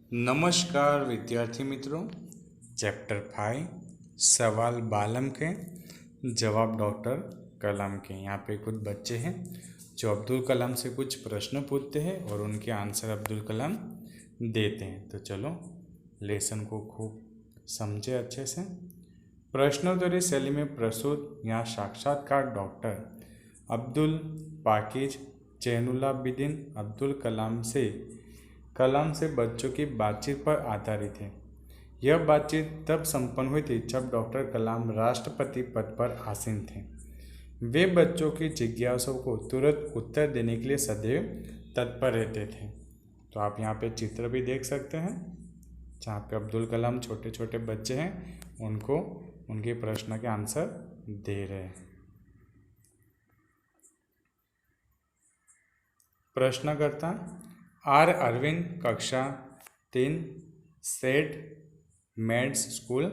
नमस्कार विद्यार्थी मित्रों। चैप्टर 5 सवाल बालम के जवाब डॉक्टर कलाम के। यहाँ पे कुछ बच्चे हैं जो अब्दुल कलाम से कुछ प्रश्न पूछते हैं और उनके आंसर अब्दुल कलाम देते हैं। तो चलो लेसन को खूब समझे अच्छे से। प्रश्नोत्तरी शैली में प्रस्तुत यहाँ साक्षात्कार डॉक्टर अब्दुल पाकीज जैनुलाब्दीन अब्दुल कलाम से बच्चों की बातचीत पर आधारित है। यह बातचीत तब संपन्न हुई थी जब डॉक्टर कलाम राष्ट्रपति पद पर आसीन थे। वे बच्चों की जिज्ञासाओं को तुरंत उत्तर देने के लिए सदैव तत्पर रहते थे। तो आप यहाँ पे चित्र भी देख सकते हैं जहाँ पे अब्दुल कलाम छोटे छोटे बच्चे हैं, उनको उनके प्रश्न के आंसर दे रहे हैं। प्रश्नकर्ता आर अरविंद, कक्षा 3, सेठ मेड्स स्कूल,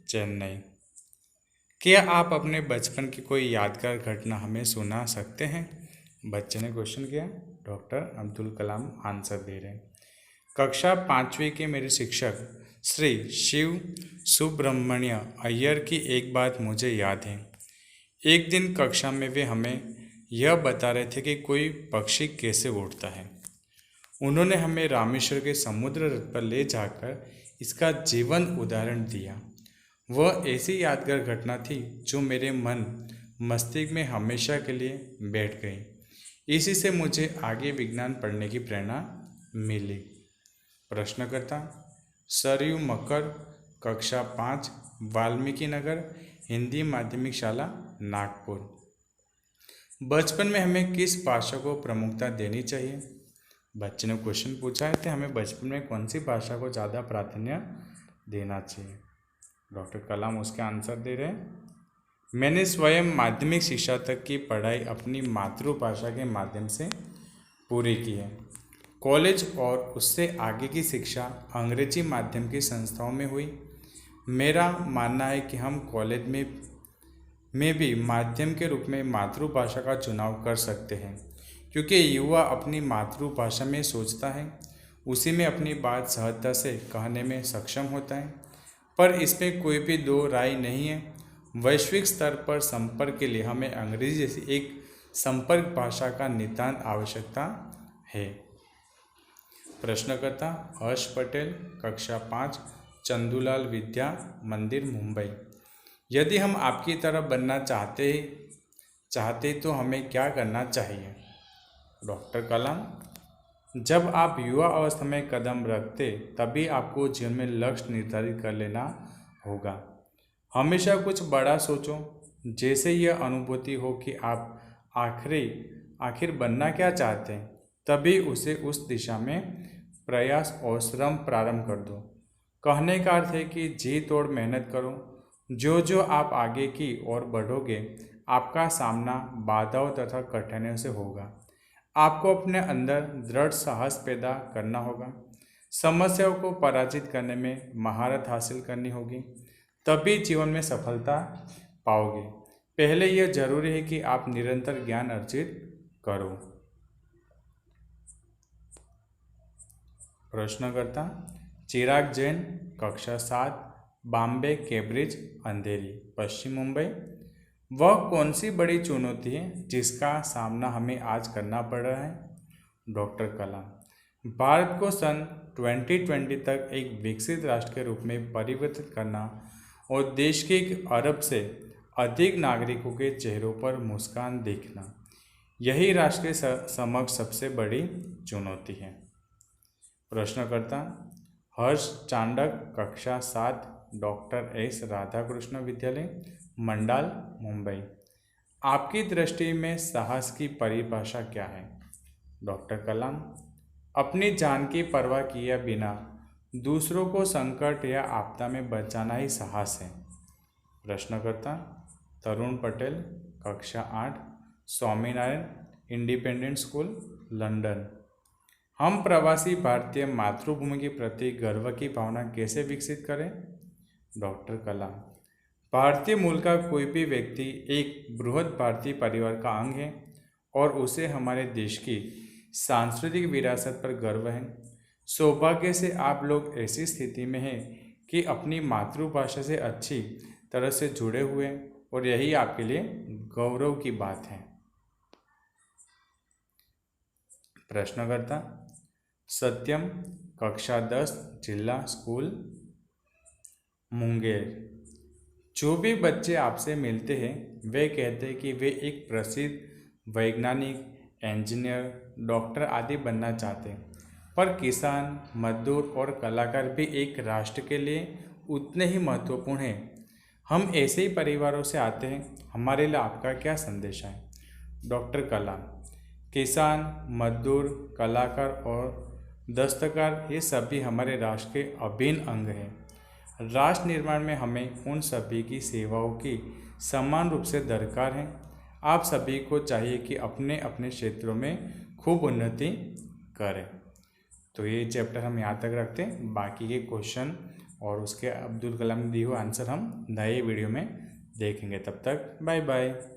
चेन्नई। क्या आप अपने बचपन की कोई यादगार घटना हमें सुना सकते हैं? बच्चे ने क्वेश्चन किया, डॉक्टर अब्दुल कलाम आंसर दे रहे हैं। कक्षा 5वीं के मेरे शिक्षक श्री शिव सुब्रमण्य अय्यर की एक बात मुझे याद है। एक दिन कक्षा में वे हमें यह बता रहे थे कि कोई पक्षी कैसे उड़ता है। उन्होंने हमें रामेश्वर के समुद्र तट पर ले जाकर इसका जीवन उदाहरण दिया। वह ऐसी यादगार घटना थी जो मेरे मन मस्तिष्क में हमेशा के लिए बैठ गई। इसी से मुझे आगे विज्ञान पढ़ने की प्रेरणा मिली। प्रश्नकर्ता सरयू मकर, कक्षा 5, वाल्मीकि नगर, हिंदी माध्यमिक शाला, नागपुर। बचपन में हमें किस भाषा को प्रमुखता देनी चाहिए? बच्चे ने क्वेश्चन पूछा है कि हमें बचपन में कौन सी भाषा को ज़्यादा प्राधान्य देना चाहिए। डॉक्टर कलाम उसके आंसर दे रहे हैं। मैंने स्वयं माध्यमिक शिक्षा तक की पढ़ाई अपनी मातृभाषा के माध्यम से पूरी की है। कॉलेज और उससे आगे की शिक्षा अंग्रेजी माध्यम की संस्थाओं में हुई। मेरा मानना है कि हम कॉलेज में भी माध्यम के रूप में मातृभाषा का चुनाव कर सकते हैं, क्योंकि युवा अपनी मातृभाषा में सोचता है, उसी में अपनी बात सहजता से कहने में सक्षम होता है। पर इसमें कोई भी दो राय नहीं है। वैश्विक स्तर पर संपर्क के लिए हमें अंग्रेजी जैसी एक संपर्क भाषा का नितांत आवश्यकता है। प्रश्नकर्ता हर्ष पटेल, कक्षा 5, चंदूलाल विद्या मंदिर, मुंबई। यदि हम आपकी तरह बनना चाहते तो हमें क्या करना चाहिए? डॉक्टर कलाम जब आप युवा अवस्था में कदम रखते तभी आपको जीवन में लक्ष्य निर्धारित कर लेना होगा। हमेशा कुछ बड़ा सोचो, जैसे यह अनुभूति हो कि आप आखिर बनना क्या चाहते हैं, तभी उसे उस दिशा में प्रयास और श्रम प्रारंभ कर दो। कहने का अर्थ है कि जी तोड़ मेहनत करो। जो आप आगे की ओर बढ़ोगे, आपका सामना बाधाओं तथा कठिनाइयों से होगा। आपको अपने अंदर दृढ़ साहस पैदा करना होगा। समस्याओं को पराजित करने में महारत हासिल करनी होगी, तभी जीवन में सफलता पाओगे। पहले यह जरूरी है कि आप निरंतर ज्ञान अर्जित करो। प्रश्नकर्ता चिराग जैन, कक्षा 7, बॉम्बे कैब्रिज, अंधेरी, पश्चिम मुंबई। वह कौन सी बड़ी चुनौती है जिसका सामना हमें आज करना पड़ रहा है? डॉक्टर कलाम भारत को सन 2020 तक एक विकसित राष्ट्र के रूप में परिवर्तित करना और देश के 1 अरब से अधिक नागरिकों के चेहरों पर मुस्कान देखना, यही राष्ट्र के समक्ष सबसे बड़ी चुनौती है। प्रश्नकर्ता हर्ष चांडक, कक्षा 7, डॉक्टर एस राधाकृष्ण विद्यालय, मंडाल, मुंबई। आपकी दृष्टि में साहस की परिभाषा क्या है? डॉक्टर कलाम अपनी जान की परवाह किए बिना दूसरों को संकट या आपदा में बचाना ही साहस है। प्रश्नकर्ता तरुण पटेल, कक्षा 8, स्वामीनारायण इंडिपेंडेंट स्कूल, लंदन। हम प्रवासी भारतीय मातृभूमि के प्रति गर्व की भावना कैसे विकसित करें? डॉक्टर कलाम भारतीय मूल का कोई भी व्यक्ति एक बृहद भारतीय परिवार का अंग है और उसे हमारे देश की सांस्कृतिक विरासत पर गर्व है। सौभाग्य से आप लोग ऐसी स्थिति में हैं कि अपनी मातृभाषा से अच्छी तरह से जुड़े हुए हैं और यही आपके लिए गौरव की बात है। प्रश्नकर्ता सत्यम, कक्षा 10, जिला स्कूल मुंगेर। जो भी बच्चे आपसे मिलते हैं वे कहते हैं कि वे एक प्रसिद्ध वैज्ञानिक, इंजीनियर, डॉक्टर आदि बनना चाहते हैं, पर किसान, मजदूर और कलाकार भी एक राष्ट्र के लिए उतने ही महत्वपूर्ण हैं। हम ऐसे ही परिवारों से आते हैं, हमारे लिए आपका क्या संदेश है? डॉक्टर कलाम, किसान, मजदूर, कलाकार और दस्तकार ये सभी हमारे राष्ट्र के अभिन्न अंग हैं। राष्ट्र निर्माण में हमें उन सभी की सेवाओं की समान रूप से दरकार है। आप सभी को चाहिए कि अपने अपने क्षेत्रों में खूब उन्नति करें। तो ये चैप्टर हम यहाँ तक रखते हैं। बाकी के क्वेश्चन और उसके अब्दुल कलाम ने दिए हुए आंसर हम नए वीडियो में देखेंगे। तब तक बाय बाय।